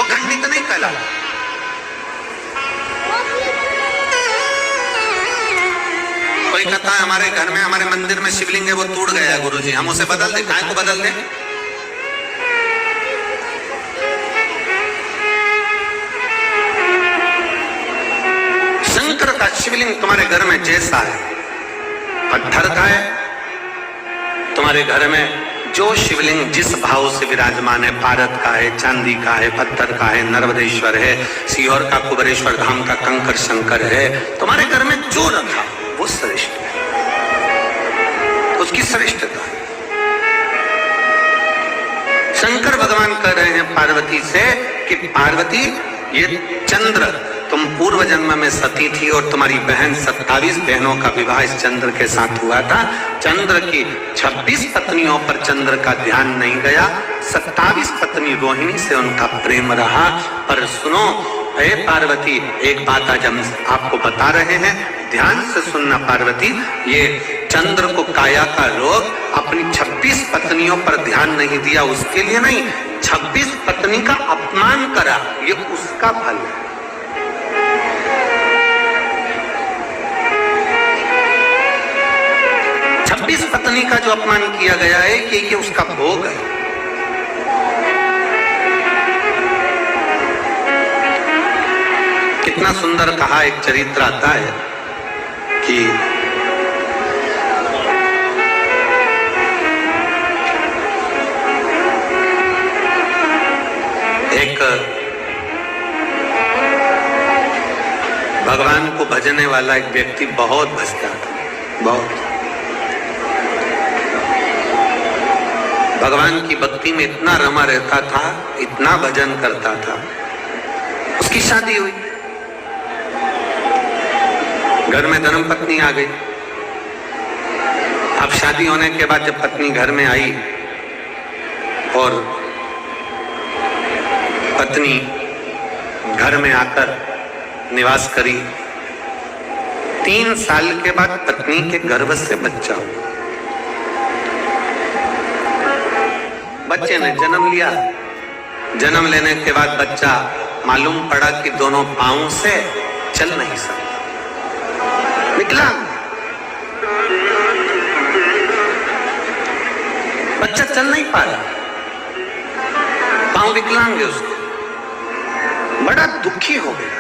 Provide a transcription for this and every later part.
वो खंडित नहीं कहलाता। कोई कहता है हमारे घर में, हमारे मंदिर में शिवलिंग है, वो टूट गया है गुरुजी, हम उसे बदल दें, काय को बदल दें? शंकर का शिवलिंग तुम्हारे घर में जैसा है, पत्थर का है, तुम्हारे घर में जो शिवलिंग जिस भाव से विराजमान है, भारत का है, चांदी का है, पत्थर का है, नर्मदेश्वर है, सीहोर का कुबेरेश्वर धाम का कंकर शंकर है, तुम्हारे घर में जो रखा वो श्रेष्ठ है, उसकी श्रेष्ठता है। शंकर भगवान कह रहे हैं पार्वती से कि पार्वती, ये चंद्र, तुम पूर्व जन्म में सती थी और तुम्हारी बहन 27 बहनों का विवाह इस चंद्र के साथ हुआ था। चंद्र की 26 पत्नियों पर चंद्र का ध्यान नहीं गया, 27 पत्नी रोहिणी से उनका प्रेम रहा। पर सुनो हे पार्वती, एक बात आज हम आपको बता रहे हैं, ध्यान से सुनना पार्वती, ये चंद्र को काया का रोग अपनी 26 पत्नियों पर ध्यान नहीं दिया उसके लिए नहीं, 26 पत्नी का अपमान करा, ये उसका फल है। 26 पत्नी का जो अपमान किया गया है कि ये उसका भोग है। कितना सुंदर कहा, एक चरित्र आता है कि एक भगवान को भजने वाला एक व्यक्ति बहुत भजता था, बहुत भगवान की भक्ति में इतना रमा रहता था, इतना भजन करता था। उसकी शादी हुई, घर में धर्मपत्नी आ गई। अब शादी होने के बाद जब पत्नी घर में आई और पत्नी घर में आकर निवास करी, 3 साल के बाद पत्नी के गर्भ से बच्चा हुआ। बच्चे ने जन्म लिया, जन्म लेने के बाद बच्चा मालूम पड़ा कि दोनों पांवों से चल नहीं सकता, विकलांग बच्चा, चल नहीं पा रहा, पांव विकलांग है उसके। बड़ा दुखी हो गया,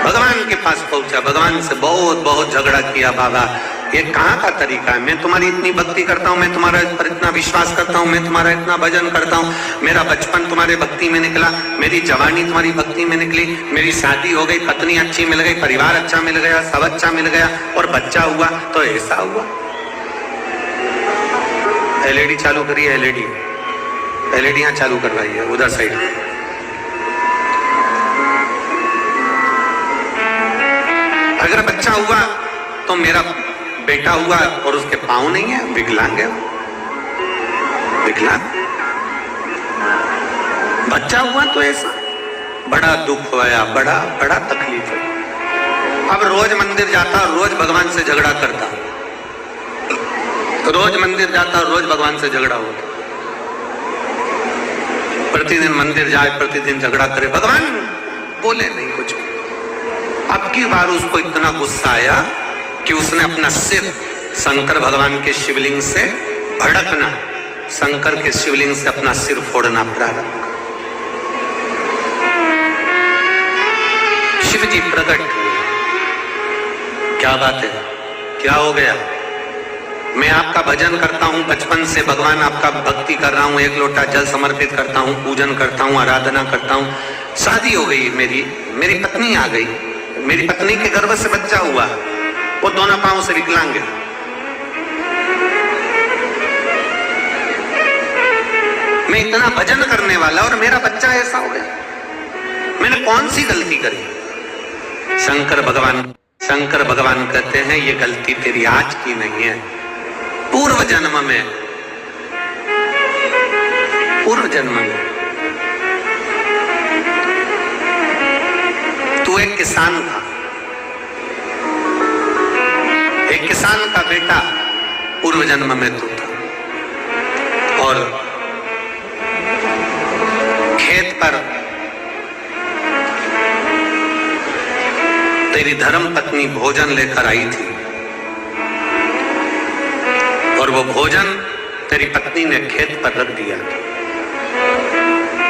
भगवान के पास पहुंचा, भगवान से बहुत बहुत झगड़ा किया, बाबा ये कहाँ का तरीका है, मैं तुम्हारी इतनी भक्ति करता हूँ, मैं तुम्हारा पर इतना विश्वास करता हूँ, मैं तुम्हारा इतना भजन करता हूँ, मेरा बचपन तुम्हारे भक्ति में निकला, मेरी जवानी तुम्हारी भक्ति में निकली, मेरी शादी हो गई, पत्नी अच्छी मिल गई, परिवार अच्छा मिल गया, सब अच्छा मिल गया और बच्चा हुआ तो ऐसा हुआ। एलईडी चालू करिए, एलईडी यहाँ चालू करवाइए उधर साइड। अगर बच्चा हुआ तो मेरा बेटा हुआ और उसके पांव नहीं है, विकलांग है, विकलांग। बच्चा हुआ तो ऐसा, बड़ा दुख हुआ, बड़ा बड़ा तकलीफ है। अब रोज मंदिर जाता, रोज भगवान से झगड़ा करता, रोज मंदिर जाता, रोज भगवान से झगड़ा होता, प्रतिदिन मंदिर जाए, प्रतिदिन झगड़ा करे, भगवान बोले नहीं कुछ। अब की बार उसको इतना गुस्सा आया कि उसने अपना सिर शंकर भगवान के शिवलिंग से भड़कना, शंकर के शिवलिंग से अपना सिर फोड़ना प्रारंभ कर। शिव जी प्रकट हुए, क्या बात है, क्या हो गया, मैं आपका भजन करता हूँ बचपन से, भगवान आपका भक्ति कर रहा हूँ, 1 लोटा जल समर्पित करता हूँ, पूजन करता हूँ, आराधना करता हूँ, शादी हो गई, मेरी पत्नी आ गई, मेरी पत्नी के गर्भ से बच्चा हुआ, वो दोनों पांवों से विकलांग है, मैं इतना भजन करने वाला और मेरा बच्चा ऐसा हो गया, मैंने कौन सी गलती करी? शंकर भगवान कहते हैं ये गलती तेरी आज की नहीं है, पूर्व जन्म में तू एक किसान था, एक किसान का बेटा पूर्व जन्म में तू था, और खेत खेत पर तेरी धर्म पत्नी भोजन लेकर आई थी और वो भोजन तेरी पत्नी ने खेत पर रख दिया।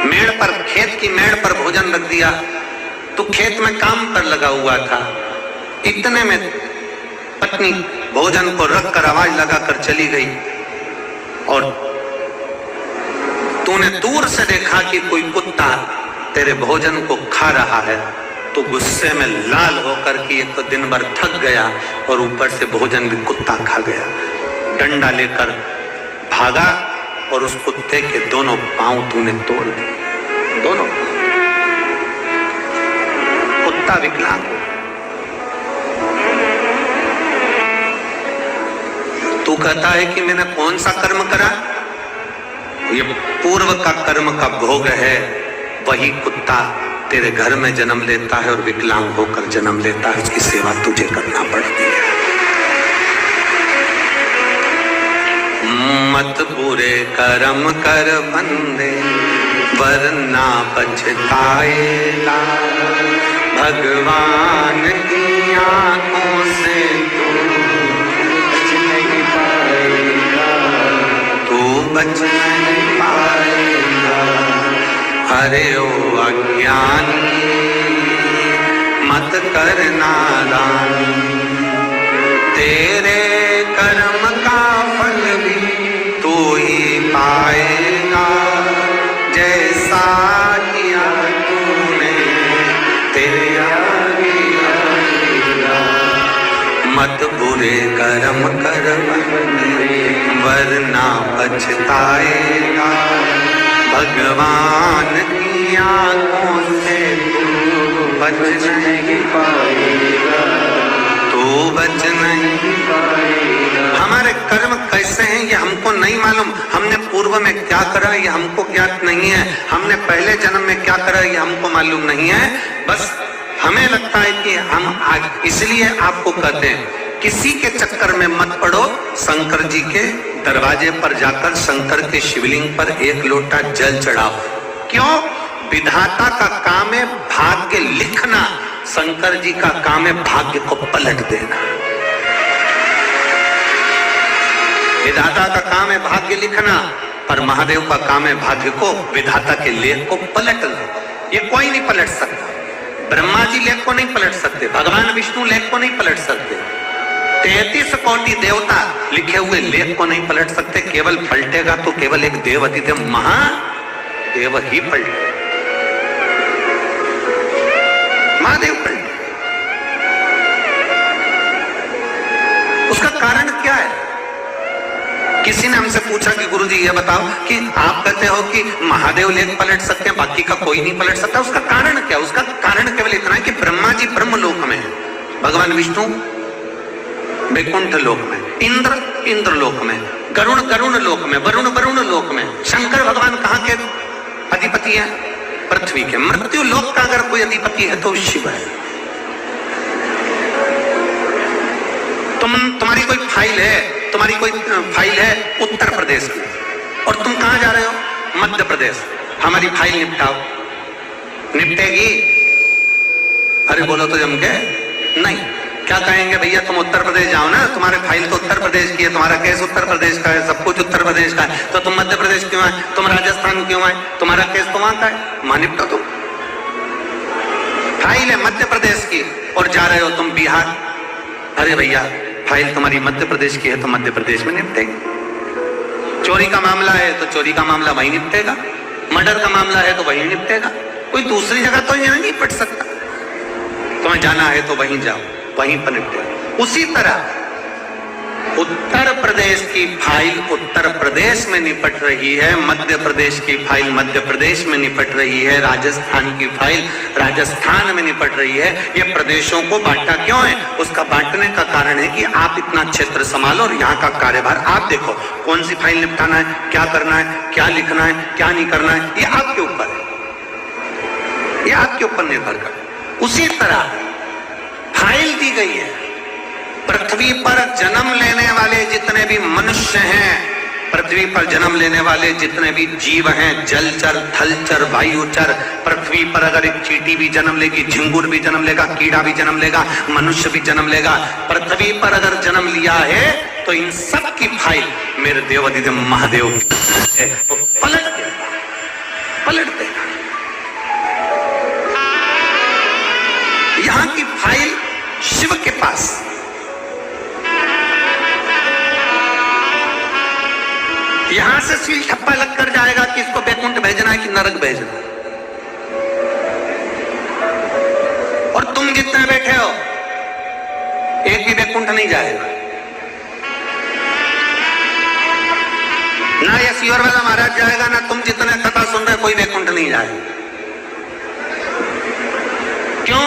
मेड़ पर, खेत की मेड़ पर भोजन रख दिया। तू खेत में काम पर लगा हुआ था। इतने में पत्नी भोजन को रखकर आवाज लगाकर चली गई और तूने दूर से देखा कि कोई कुत्ता तेरे भोजन को खा रहा है। तो गुस्से में लाल होकर कि एक तो दिन भर थक गया और ऊपर से भोजन भी कुत्ता खा गया। डंडा लेकर भागा और उस कुत्ते के दोनों पांव तूने तोड़ दिए। दोनों। कुत्ता विकलांग। तू कहता है कि मैंने कौन सा कर्म करा? ये पूर्व का कर्म का भोग है। वही कुत्ता तेरे घर में जन्म लेता है और विकलांग होकर जन्म लेता है। उसकी सेवा तुझे करना पड़ती है। मत बुरे कर्म कर बंदे वरना पछताएगा। भगवान की आंखों से तू बच नहीं पाएगा। तू बच नहीं पाएगा। अरे ओ अज्ञानी मत कर नादानी। तेरे कर्म का फल भी तू ही पाएगा। जैसा किया तूने तेरे आगे आएगा। मत बुरे कर्म कर वरना पछताएगा। भगवान की आंखों से तू बच नहीं पाएगा। तू बच नहीं पाएगा। हमारे कर्म कैसे हैं ये हमको नहीं मालूम। हमने पूर्व में क्या करा ये हमको ज्ञात नहीं है। हमने पहले जन्म में क्या करा ये हमको मालूम नहीं है। बस हमें लगता है कि हम आज, इसलिए आपको कहते हैं किसी के चक्कर में मत पड़ो। शंकर जी के दरवाजे पर जाकर शंकर के शिवलिंग पर एक लोटा जल चढ़ाओ। क्यों? विधाता का काम है भाग्य लिखना। शंकर जी का काम है भाग्य को पलट देना। विधाता का काम है भाग्य लिखना, पर महादेव का काम है भाग्य को, विधाता के लेख को पलटना। ये कोई नहीं पलट सकता। ब्रह्मा जी लेख को नहीं पलट सकते। भगवान विष्णु लेख को नहीं पलट सकते। 33 कोटि देवता लिखे हुए लेख को नहीं पलट सकते। केवल पलटेगा तो केवल एक देव अतिदेव महादेव ही पलटे। महादेव पलटे। उसका कारण क्या है? किसी ने हमसे पूछा कि गुरुजी ये बताओ कि आप कहते हो कि महादेव लेख पलट सकते हैं, बाकी का कोई नहीं पलट सकता। उसका कारण क्या? उसका कारण केवल इतना है कि ब्रह्मा जी ब्रह्मलोक में, भगवान विष्णु वैकुंठ लोक में, इंद्र इंद्र लोक में, गरुण गरुण लोक में, वरुण वरुण लोक में, शंकर भगवान कहाँ के अधिपति है? पृथ्वी के। मृत्यु लोक का अगर कोई अधिपति है तो शिव है। तुम्हारी कोई फाइल है उत्तर प्रदेश की और तुम कहां जा रहे हो? मध्य प्रदेश। हमारी फाइल निपटाओ। निपटेगी? अरे बोलो तो जम के नहीं। क्या कहेंगे? भैया तुम उत्तर प्रदेश जाओ ना, तुम्हारे फाइल तो उत्तर प्रदेश की है, तुम्हारा केस उत्तर प्रदेश का है, सब कुछ उत्तर प्रदेश का है, तो तुम मध्य प्रदेश क्यों आए? तुम राजस्थान क्यों आए? तुम्हारा केस तो वहां का है, वहां निपटा तुम। फाइल है मध्य प्रदेश की और जा रहे हो तुम बिहार। अरे भैया फाइल तुम्हारी मध्य प्रदेश की है तो मध्य प्रदेश में निपटेगी। चोरी का मामला है तो चोरी का मामला वहीं निपटेगा। मर्डर का मामला है तो वहीं निपटेगा। कोई दूसरी जगह तो यहाँ नहीं निपट सकता। तुम्हें जाना है तो वहीं जाओ, वहीं पर निपटेगा। उसी तरह उत्तर प्रदेश की फाइल उत्तर प्रदेश में निपट रही है, मध्य प्रदेश की फाइल मध्य प्रदेश में निपट रही है, राजस्थान की फाइल राजस्थान में निपट रही है। ये प्रदेशों को बांटा क्यों है? उसका बांटने का कारण है कि आप इतना क्षेत्र संभालो और यहाँ का कार्यभार आप देखो। कौन सी फाइल निपटाना है, क्या करना है, क्या लिखना है, क्या नहीं करना है, ये आपके ऊपर है। ये आपके ऊपर निर्भर कर। उसी तरह फाइल दी गई है। पृथ्वी पर जन्म लेने वाले जितने भी मनुष्य हैं पृथ्वी पर जन्म लेने वाले जितने भी जीव हैं, जलचर, थलचर, वायुचर, पृथ्वी पर अगर एक चींटी भी जन्म लेगी, झिंगुर भी जन्म लेगा, कीड़ा भी जन्म लेगा, मनुष्य भी जन्म लेगा, पृथ्वी पर अगर जन्म लिया है तो इन सब की फाइल मेरे देवाधिदेव महादेव वो पलट देगा। यहां की फाइल शिव के पास। यहां से सील ठप्पा लग कर जाएगा कि इसको बैकुंठ भेजना है कि नरक भेजना है। और तुम जितने बैठे हो एक भी बैकुंठ नहीं जाएगा। ना ये सियोरवाला महाराज जाएगा, ना तुम जितने कथा सुन रहे कोई बैकुंठ नहीं जाएगा। क्यों?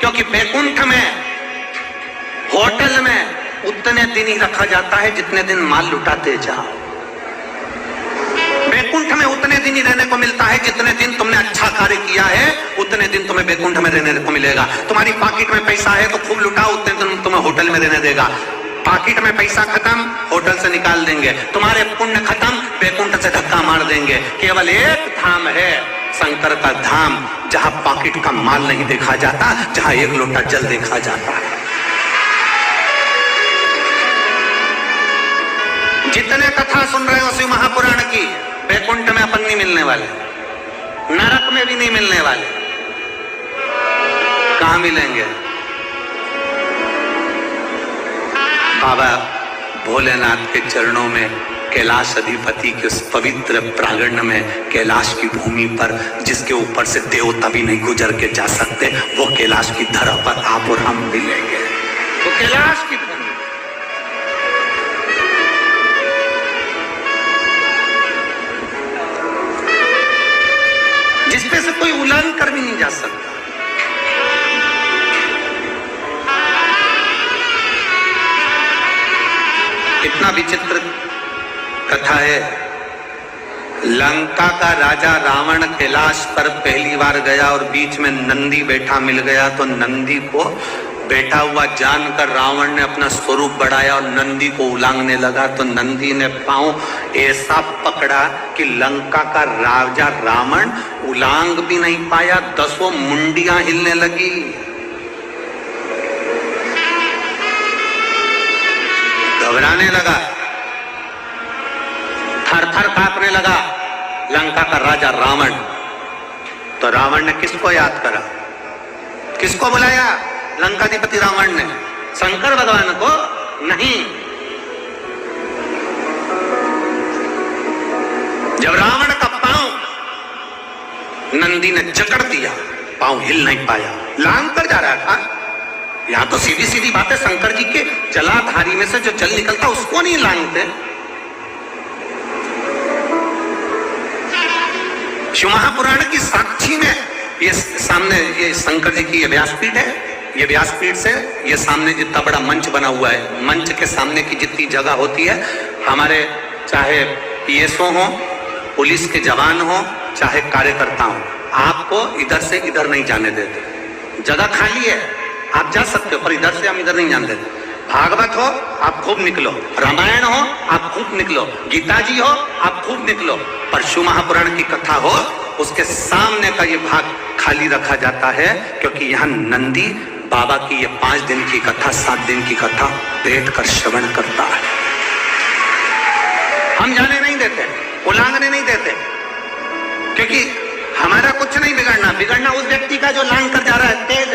क्योंकि बैकुंठ में, होटल में उतने दिन ही रखा जाता है जितने दिन माल लुटाते जाओ। बैकुंठ में उतने दिन ही रहने को मिलता है जितने दिन तुमने अच्छा कार्य किया है, उतने दिन तुम्हें बैकुंठ में रहने को मिलेगा। तुम्हारी पॉकेट में पैसा है तो खूब लुटाओ, उतने दिन तुम्हें होटल में रहने देगा। पॉकेट में पैसा खत्म, होटल से निकाल देंगे। तुम्हारे पुण्य खत्म, बैकुंठ से धक्का मार देंगे। केवल एक धाम है, शंकर का धाम, जहां पॉकेट का माल नहीं देखा जाता, जहां एक लोटा जल देखा जाता है। जितने कथा सुन रहे हो शिव महापुराण की, बैकुंठ में अपन नहीं मिलने वाले, नरक में भी नहीं मिलने वाले। कहां मिलेंगे? बाबा भोलेनाथ के चरणों में, कैलाश अधिपति के उस पवित्र प्रांगण में, कैलाश की भूमि पर, जिसके ऊपर से देवता भी नहीं गुजर के जा सकते, वो कैलाश की धरा पर आप और हम मिलेंगे। वो कैलाश की भूमि, जिसपे से कोई उल्लंघन कर भी नहीं जा सकता। कितना विचित्र कथा है। लंका का राजा रावण कैलाश पर पहली बार गया और बीच में नंदी बैठा मिल गया, तो नंदी को बैठा हुआ जानकर रावण ने अपना स्वरूप बढ़ाया और नंदी को उलांगने लगा। तो नंदी ने पांव ऐसा पकड़ा कि लंका का राजा रावण उलांग भी नहीं पाया, 10 मुंडियां हिलने लगी। घबराने लगा, थर थर कांपने लगा लंका का राजा रावण। तो रावण ने किसको याद करा, किसको बुलाया? लंकाधिपति रावण ने, शंकर भगवान को नहीं। जब रावण का पांव नंदी ने जकड़ दिया, पांव हिल नहीं पाया, लांग कर जा रहा था। यहां तो सीधी सीधी बातें, शंकर जी के जलाधारी में से जो जल निकलता उसको नहीं लांगते। शिव महापुराण की साक्षी में ये सामने, ये शंकर जी की ये व्यासपीठ है। ये व्यासपीठ से ये सामने जितना बड़ा मंच बना हुआ है, मंच के सामने की जितनी जगह होती है, हमारे चाहे पीएसओ हो, पुलिस के जवान हो, चाहे कार्यकर्ता हो, आपको इधर से इधर नहीं जाने देते। जगह खाली है, आप जा सकते हो, पर इधर से हम इधर नहीं जाने देते। भागवत हो आप खूब निकलो, रामायण हो आप खूब निकलो, गीता जी हो आप खूब निकलो, पर शिव महापुराण की कथा हो उसके सामने का ये भाग खाली रखा जाता है, क्योंकि यहाँ नंदी बाबा की ये 5 दिन की कथा, 7 दिन की कथा बैठकर श्रवण करता है। हम जाने नहीं देते, उलांघने नहीं देते, क्योंकि हमारा कुछ नहीं बिगड़ना उस व्यक्ति का जो लांग कर जा रहा है। तेज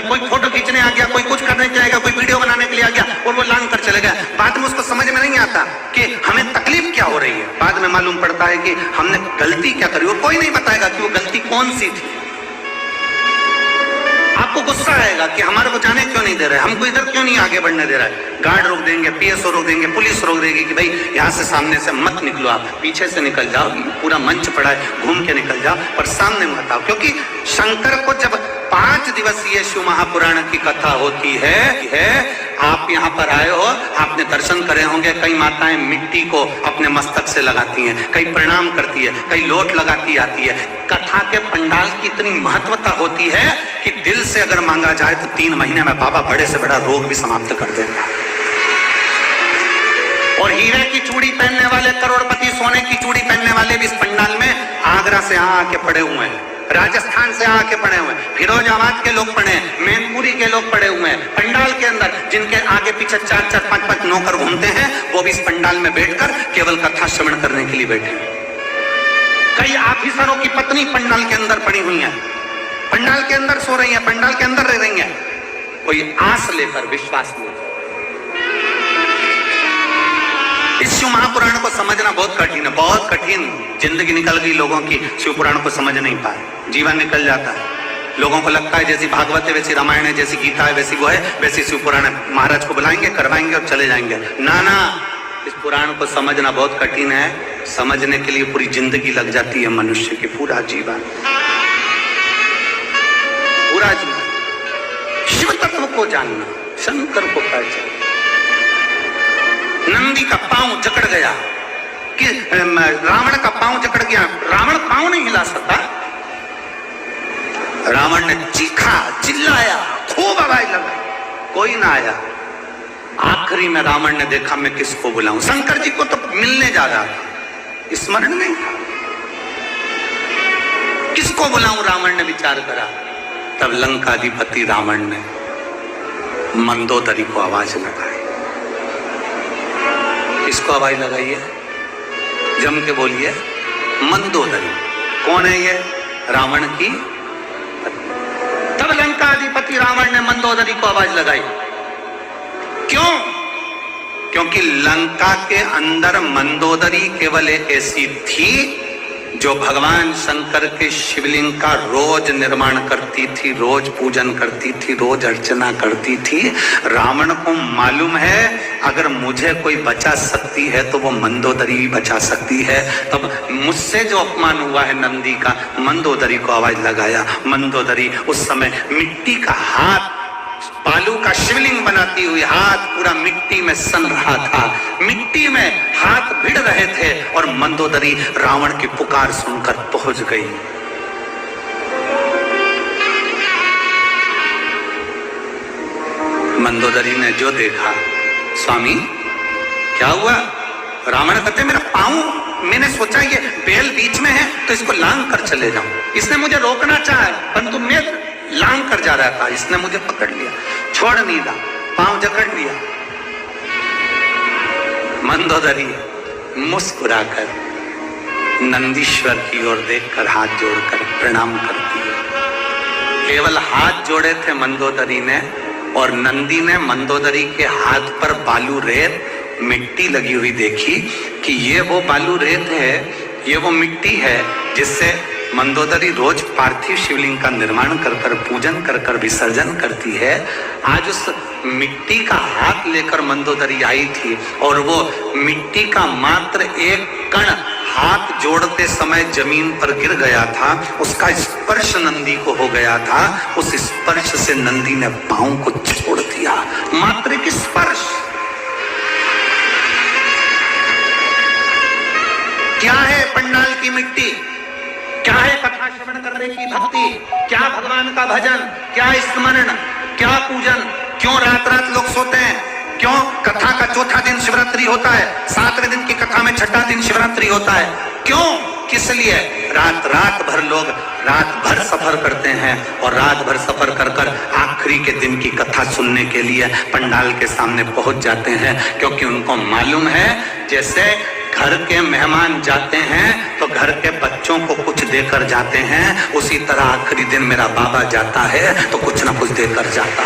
कोई फोटो खींचने आ गया, कोई कुछ करने जाएगा, कोई वीडियो बनाने के लिए आ गया और वो लांग कर चले गया। बाद में उसको समझ में नहीं आता कि हमें तकलीफ क्या हो रही है। बाद में मालूम पड़ता है कि हमने गलती क्या करी, वो कोई नहीं बताएगा कि वो गलती कौन सी थी। आपको गुस्सा आएगा कि हमारे को जाने क्यों नहीं दे रहे, हमको इधर क्यों नहीं आगे बढ़ने दे रहा है। गार्ड रोक देंगे, पीएसओ रोक देंगे, पुलिस रोक देगी कि भाई यहाँ से सामने से मत निकलो, आप पीछे से निकल जाओ, पूरा मंच पड़ा है, घूम के निकल जाओ, पर सामने मत आओ। क्योंकि शंकर को जब 5 दिवसीय शिव महापुराण की कथा होती है, आप यहाँ पर आए हो, आपने दर्शन करे होंगे। कई माताएं मिट्टी को अपने मस्तक से लगाती हैं, कई प्रणाम करती है, कई लोट लगाती आती है। कथा के पंडाल की इतनी महत्वता होती है कि दिल से अगर मांगा जाए तो 3 महीने में बाबा बड़े से बड़ा रोग भी समाप्त कर देता है। और और हीरे की चूड़ी पहनने वाले, करोड़पति सोने की चूड़ी पहनने वाले भी इस पंडाल में आगरा से आके पड़े हुए हैं, राजस्थान से आके पड़े हुए हैं, फिरोजाबाद के लोग पड़े हैं, मैनपुरी के लोग पड़े हुए हैं पंडाल के अंदर, जिनके आगे पीछे 4-4, 5-5 नौकर घूमते हैं, वो भी इस पंडाल में बैठकर केवल कथा श्रवण करने के लिए बैठे हैं। कई ऑफिसरों की पत्नी पंडाल के अंदर पड़ी हुई है, पंडाल के अंदर सो रही है, पंडाल के अंदर रह रही है, कोई आस लेकर, विश्वास लेकर। इस शिव महापुराण को समझना बहुत कठिन है, बहुत कठिन। जिंदगी निकल गई लोगों की, शिव पुराण को समझ नहीं पाए, जीवन निकल जाता है। लोगों को लगता है जैसी भागवत है वैसी रामायण है, जैसी गीता है वैसी वो है, वैसी शिव पुराण है, महाराज को बुलाएंगे, करवाएंगे और चले जाएंगे। ना ना, इस पुराण को समझना बहुत कठिन है। समझने के लिए पूरी जिंदगी लग जाती है मनुष्य की, पूरा जीवन, पूरा जीवन। शिव तत्व को जानना, शंकर को पहचानना। नंदी का पांव जकड़ गया कि रावण का पांव जकड़ गया, रावण पांव नहीं हिला सकता। रावण ने चीखा, चिल्लाया, खूब आवाज लगाई, कोई ना आया। आखिरी में रावण ने देखा मैं किसको बुलाऊं, शंकर जी को तो मिलने जा रहा था, स्मरण नहीं था, किसको बुलाऊं रावण ने विचार करा। तब लंकाधिपति रावण ने मंदोदरी को आवाज लगाई। किसको आवाज लगाई है? जम के बोलिए, मंदोदरी। कौन है ये? रावण की। तब लंकाधिपति रावण ने मंदोदरी को आवाज लगाई। क्यों? क्योंकि लंका के अंदर मंदोदरी केवल एक ऐसी थी जो भगवान शंकर के शिवलिंग का रोज निर्माण करती थी, रोज पूजन करती थी, रोज अर्चना करती थी। रावण को मालूम है अगर मुझे कोई बचा सकती है तो वो मंदोदरी ही बचा सकती है। तब मुझसे जो अपमान हुआ है नंदी का, मंदोदरी को आवाज लगाया। मंदोदरी उस समय मिट्टी का हाथ, बालू का शिवलिंग बनाती हुई हाथ पूरा मिट्टी में सन रहा था, मिट्टी में हाथ भिड़ रहे थे और मंदोदरी रावण की पुकार सुनकर पहुंच गई। मंदोदरी ने जो देखा, स्वामी क्या हुआ? रावण कहते मेरा पांव, मैंने सोचा ये बेल बीच में है तो इसको लांग कर चले जाऊं, इसने मुझे रोकना चाहा परंतु मैं लांग कर जा रहा था, इसने मुझे पकड़ लिया, छोड़ नहीं रहा, पांव जकड़ लिया। मंदोदरी मुस्कुराकर नंदीश्वर की ओर देखकर हाथ जोड़कर प्रणाम करती है। केवल हाथ जोड़े थे मंदोदरी ने, और नंदी ने मंदोदरी के हाथ पर बालू रेत मिट्टी लगी हुई देखी कि ये वो बालू रेत है, ये वो मिट्टी है जिससे मंदोदरी रोज पार्थिव शिवलिंग का निर्माण कर कर, पूजन कर कर विसर्जन करती है। आज उस मिट्टी का हाथ लेकर मंदोदरी आई थी और वो मिट्टी का मात्र एक कण हाथ जोड़ते समय जमीन पर गिर गया था, उसका स्पर्श नंदी को हो गया था। उस स्पर्श से नंदी ने पांव को छोड़ दिया, मात्र एक स्पर्श। क्या है पंडाल की मिट्टी? क्या है कथा श्रवण करने की भक्ति? क्या भगवान का भजन? क्या स्मरण? क्या पूजन? क्यों रात रात लोग सोते हैं? क्यों कथा का चौथा दिन शिवरात्रि होता है, 7वें दिन की कथा में छठा दिन शिवरात्रि होता है? क्यों? किस लिए? रात रात भर लोग रात भर सफर करते हैं और रात भर सफर कर कर आखिरी के दिन की कथा सुनने के लिए पंडाल के सामने पहुंच जाते हैं, क्योंकि उनको मालूम है जैसे घर के मेहमान जाते हैं तो घर के बच्चों को कुछ देकर जाते हैं, उसी तरह आखिरी दिन मेरा बाबा जाता है तो कुछ ना कुछ देकर जाता